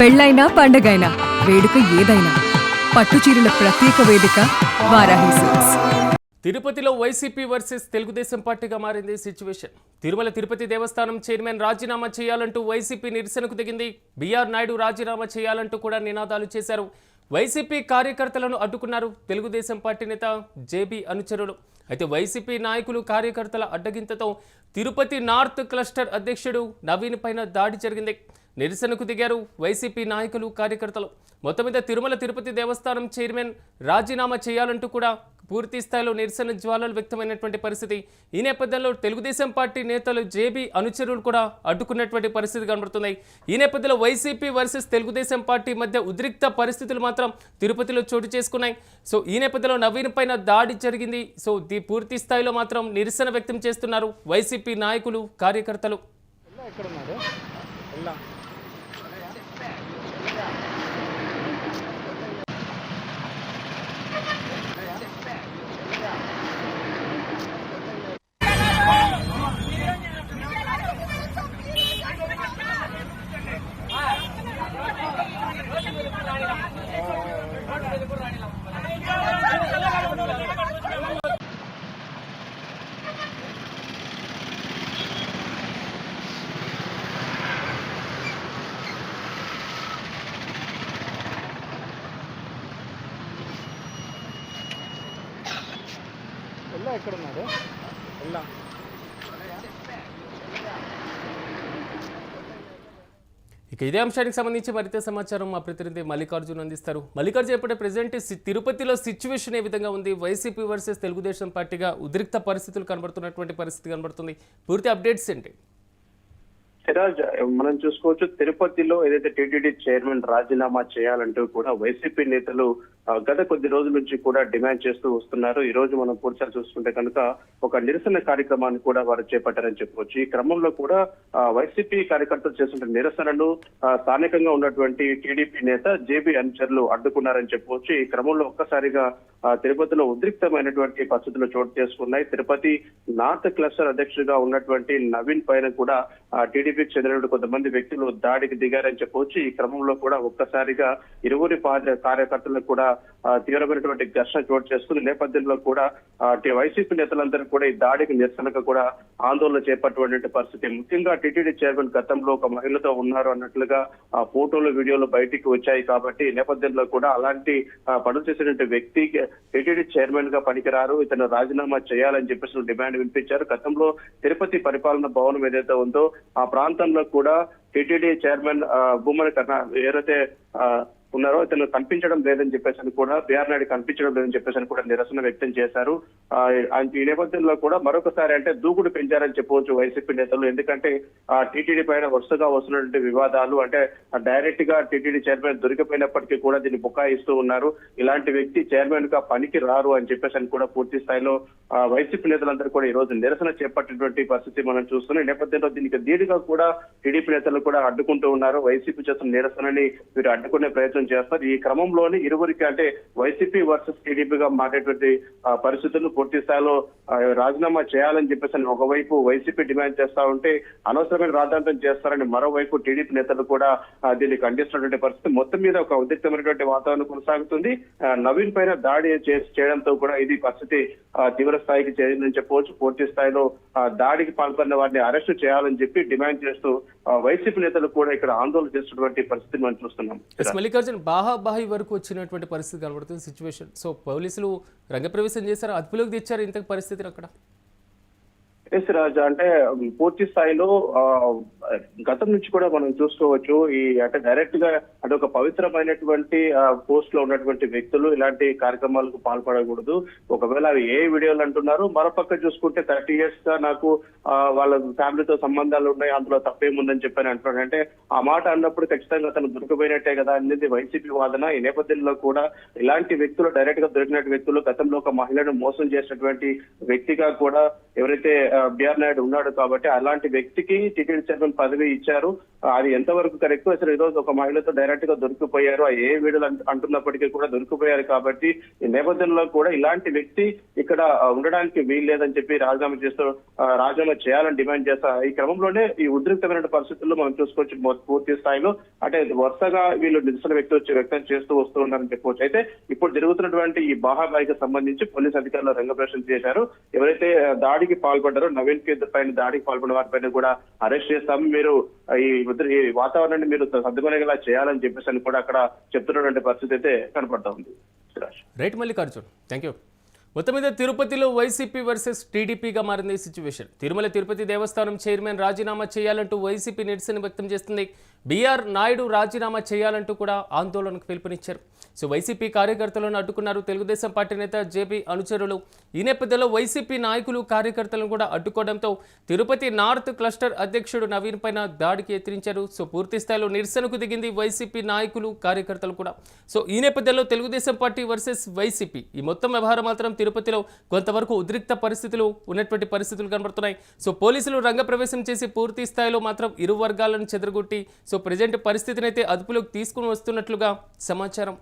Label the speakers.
Speaker 1: పెళ్ళైనా పండగైనా వేడుక ఏదైనా పట్టు చీరల ప్రత్యేక వేదిక వారాహి సిల్క్స్.
Speaker 2: తిరుపతిలో వైసీపీ వర్సెస్ తెలుగుదేశం పార్టీగా మారింది సిచ్యువేషన్. తిరుమల తిరుపతి దేవస్థానం చైర్మన్ రాజీనామా చేయాలంటూ వైసీపీ నిరసనకు దిగింది. బిఆర్ నాయుడు రాజీనామా చేయాలంటూ కూడా నినాదాలు చేశారు. వైసీపీ కార్యకర్తలను అడ్డుకున్నారు తెలుగుదేశం పార్టీ నేత జేబీ అనుచరులు. అయితే వైసీపీ నాయకులు కార్యకర్తల అడ్డగింతతో తిరుపతి నార్త్ క్లస్టర్ అధ్యక్షుడు నవీన్ పైన దాడి జరిగింది. నిరసనకు దిగారు వైసీపీ నాయకులు కార్యకర్తలు. మొత్తం మీద తిరుమల తిరుపతి దేవస్థానం చైర్మన్ రాజీనామా చేయాలంటూ కూడా పూర్తి స్థాయిలో నిరసన జ్వాలలు వ్యక్తమైనటువంటి పరిస్థితి. ఈ నేపథ్యంలో తెలుగుదేశం పార్టీ నేతలు జేబీ అనుచరులు కూడా అడ్డుకున్నటువంటి పరిస్థితి కనబడుతుంది. ఈ నేపథ్యంలో వైసీపీ వర్సెస్ తెలుగుదేశం పార్టీ మధ్య ఉద్రిక్త పరిస్థితులు మాత్రం తిరుపతిలో చోటు చేసుకున్నాయి. సో ఈ నేపథ్యంలో నవీన్ పైన దాడి జరిగింది. సో పూర్తి స్థాయిలో మాత్రం నిరసన వ్యక్తం చేస్తున్నారు వైసీపీ నాయకులు కార్యకర్తలు.
Speaker 3: ఎక్కడున్నారు?
Speaker 2: ఇక ఇదే అంశానికి సంబంధించి మరింత సమాచారం మా ప్రతినిధి మల్లికార్జున్ అందిస్తారు. మల్లికార్జున్, ఎప్పుడే ప్రెసిడెంట్ తిరుపతిలో సిచ్యువేషన్ ఏ విధంగా ఉంది? వైసీపీ వర్సెస్ తెలుగుదేశం పార్టీగా ఉద్రిక్త పరిస్థితులు కనబడుతున్నటువంటి పరిస్థితి కనబడుతుంది. పూర్తి అప్డేట్స్ ఏంటి?
Speaker 3: సిరాజ్, మనం చూసుకోవచ్చు, తిరుపతిలో ఏదైతే టీటీడీ చైర్మన్ రాజీనామా చేయాలంటూ కూడా వైసీపీ నేతలు గత కొద్ది రోజుల నుంచి కూడా డిమాండ్ చేస్తూ వస్తున్నారు. ఈ రోజు మనం పూర్తిగా చూసుకుంటే కనుక ఒక నిరసన కార్యక్రమాన్ని కూడా వారు చేపట్టారని చెప్పవచ్చు. ఈ క్రమంలో కూడా వైసీపీ కార్యకర్తలు చేస్తున్న నిరసనను స్థానికంగా ఉన్నటువంటి టీడీపీ నేత జేబీ అనుచరులు అడ్డుకున్నారని చెప్పవచ్చు. ఈ క్రమంలో ఒక్కసారిగా తిరుపతిలో ఉద్రిక్తమైనటువంటి పరిస్థితులు చోటు చేసుకున్నాయి. తిరుపతి నార్త్ క్లస్టర్ అధ్యక్షుడిగా ఉన్నటువంటి నవీన్ పైన కూడా టీడీపీకి చెందిన కొంతమంది వ్యక్తులు దాడికి దిగారని చెప్పవచ్చు. ఈ క్రమంలో కూడా ఒక్కసారిగా ఇరువురి కార్యకర్తలకు కూడా తీవ్రమైనటువంటి ఘర్షణ చోటు చేసుకున్న నేపథ్యంలో కూడా వైసీపీ నేతలందరూ కూడా ఈ దాడికి నిరసనగా కూడా ఆందోళన చేపట్టినటువంటి పరిస్థితి. ముఖ్యంగా టీటీడీ చైర్మన్ గతంలో ఒక మహిళతో ఉన్నారు అన్నట్లుగా ఫోటోలు వీడియోలు బయటికి వచ్చాయి. కాబట్టి ఈ నేపథ్యంలో కూడా అలాంటి పనులు చేసినటువంటి వ్యక్తి టీటీడీ చైర్మన్ గా పనికిరారు, ఇతను రాజీనామా చేయాలని చెప్పేసి డిమాండ్ వినిపించారు. గతంలో తిరుపతి పరిపాలన భవనం ఏదైతే ఉందో ఆ ప్రాంతంలో కూడా టీటీడీ చైర్మన్ భూమన కర్ణ ఏదైతే ఉన్నారో ఇతను కనిపించడం లేదని చెప్పేసి కూడా బిఆర్ నాయుడు కనిపించడం లేదని చెప్పేసి కూడా నిరసన వ్యక్తం చేశారు. ఈ నేపథ్యంలో కూడా మరొకసారి అంటే దూకుడు పెంచారని చెప్పవచ్చు వైసీపీ నేతలు. ఎందుకంటే టీటీడీ పైన వరుసగా వస్తున్నటువంటి వివాదాలు, అంటే డైరెక్ట్ గా టీటీడీ చైర్మన్ దొరికిపోయినప్పటికీ కూడా దీన్ని బుకాయిస్తూ ఉన్నారు. ఇలాంటి వ్యక్తి చైర్మన్ గా పనికి రారు అని చెప్పేసి కూడా పూర్తి స్థాయిలో వైసీపీ నేతలందరూ కూడా ఈ రోజు నిరసన చేపట్టినటువంటి పరిస్థితి మనం చూస్తున్నాం. ఈ నేపథ్యంలో దీనికి ధీటుగా కూడా టీడీపీ నేతలు కూడా అడ్డుకుంటూ ఉన్నారు. వైసీపీ చేస్తున్న నిరసనని వీరు అడ్డుకునే ప్రయత్నం చేస్తారు. ఈ క్రమంలోనే ఇరువురికి అంటే వైసీపీ వర్సెస్ టీడీపీగా మారేటువంటి పరిస్థితులను పూర్తి స్థాయిలో రాజీనామా చేయాలని చెప్పేసి ఒకవైపు వైసీపీ డిమాండ్ చేస్తా ఉంటే అనవసరమైన రాద్ధాంతం చేస్తారని మరోవైపు టీడీపీ నేతలు కూడా దీన్ని ఖండిస్తున్నటువంటి పరిస్థితి. మొత్తం మీద ఒక ఉద్రిక్తమైనటువంటి వాతావరణం కొనసాగుతుంది. నవీన్ పైన దాడి చేయడంతో కూడా ఇది పరిస్థితి తీవ్ర స్థాయికి చేరిందని చెప్పవచ్చు. పూర్తి స్థాయిలో దాడికి పాల్పడిన వారిని అరెస్టు చేయాలని చెప్పి డిమాండ్ చేస్తూ వైసీపీ నేతలు కూడా ఇక్కడ ఆందోళన చేస్తున్నటువంటి పరిస్థితి మనం చూస్తున్నాం.
Speaker 2: మల్లికార్జున్, బాహాబాహి వరకు వచ్చినటువంటి పరిస్థితి కనబడుతుంది సిచ్యువేషన్. సో పోలీసులు రంగప్రవేశం చేశారు, అదుపులోకి తెచ్చారు ఇంత పరిస్థితిని అక్కడ.
Speaker 3: ఎస్ రాజా, అంటే పూర్తి స్థాయిలో గతం నుంచి కూడా మనం చూసుకోవచ్చు. ఈ అంటే డైరెక్ట్ గా అంటే ఒక పవిత్రమైనటువంటి పోస్ట్ లో ఉన్నటువంటి వ్యక్తులు ఇలాంటి కార్యక్రమాలకు పాల్పడకూడదు. ఒకవేళ అవి ఏ వీడియోలు అంటున్నారు, మరోపక్క చూసుకుంటే 30 years గా నాకు వాళ్ళ ఫ్యామిలీతో సంబంధాలు ఉన్నాయి, అందులో తప్పేముందని చెప్పని అంటున్నాడు. అంటే ఆ మాట అన్నప్పుడు ఖచ్చితంగా తను దొరికిపోయినట్టే కదా అనేది వైసీపీ వాదన. ఈ నేపథ్యంలో కూడా ఇలాంటి వ్యక్తులు డైరెక్ట్ గా దొరికినటువంటి వ్యక్తులు గతంలో ఒక మహిళను మోసం చేసినటువంటి వ్యక్తిగా కూడా ఎవరైతే బిఆర్ నాయుడు ఉన్నాడు కాబట్టి అలాంటి వ్యక్తికి టీటీడీ చైర్మన్ పదవి ఇచ్చారు. అది ఎంతవరకు కరెక్ట్. అసలు ఈ రోజు ఒక మహిళతో డైరెక్ట్ గా దొరికిపోయారు. ఆ ఏ వీడియోలు అంటున్నప్పటికీ కూడా దొరికిపోయారు. కాబట్టి ఈ నేపథ్యంలో కూడా ఇలాంటి వ్యక్తి ఇక్కడ ఉండడానికి వీల్లేదని చెప్పి రాజీనామా చేయాలని డిమాండ్ చేస్తా. ఈ క్రమంలోనే ఈ ఉద్రిక్తమైన పరిస్థితుల్లో మనం చూసుకోవచ్చు పూర్తి స్థాయిలో అంటే వరుసగా వీళ్ళు నిరసన వ్యక్తం చేస్తూ వస్తూ ఉన్నారని చెప్పవచ్చు. అయితే ఇప్పుడు జరుగుతున్నటువంటి ఈ బాహాబాయికి సంబంధించి పోలీస్ అధికారులు రంగప్రవేశం చేశారు. ఎవరైతే దాడికి పాల్పడ్డారో నవీన్ కి పైన దాడికి పాల్పడిన వారిపైన కూడా అరెస్ట్ చేస్తాము. మీరు ఈ వాతావరణాన్ని మీరు సర్దుకునేలా చేయాలని చెప్పేసి అని కూడా అక్కడ చెప్తున్నటువంటి పరిస్థితి అయితే కనపడతా ఉంది.
Speaker 2: Right Mallikarjun, thank you. మొత్తం మీద తిరుపతిలో వైసీపీ వర్సెస్ టీడీపీగా మారింది సిచ్యువేషన్. తిరుమల తిరుపతి దేవస్థానం చైర్మన్ రాజీనామా చేయాలంటూ వైసీపీ నిరసన వ్యక్తం చేస్తుంది. బీఆర్ నాయుడు రాజీనామా చేయాలంటూ కూడా ఆందోళనకు పిలుపునిచ్చారు. సో వైసీపీ కార్యకర్తలను అడ్డుకున్నారు తెలుగుదేశం పార్టీ నేత జేపీ అనుచరులు. ఈ నేపథ్యంలో వైసీపీ నాయకులు కార్యకర్తలను కూడా అడ్డుకోవడంతో తిరుపతి నార్త్ క్లస్టర్ అధ్యక్షుడు నవీన్ పైన దాడికి ఎత్తిరించారు. సో పూర్తి స్థాయిలో నిరసనకు దిగింది వైసీపీ నాయకులు కార్యకర్తలు కూడా. సో ఈ నేపథ్యంలో తెలుగుదేశం పార్టీ వర్సెస్ వైసీపీ ఈ మొత్తం వ్యవహారం మాత్రం తిరుపతిలో కొంతవరకు ఉద్రిక్త పరిస్థితులు ఉన్నటువంటి పరిస్థితులు కనబడుతున్నాయి. సో పోలీసులు రంగప్రవేశం చేసి పూర్తి స్థాయిలో మాత్రం ఇరు వర్గాలను చెదరగొట్టి సో ప్రజెంట్ పరిస్థితిని అయితే అదుపులోకి తీసుకుని వస్తున్నట్లుగా సమాచారం.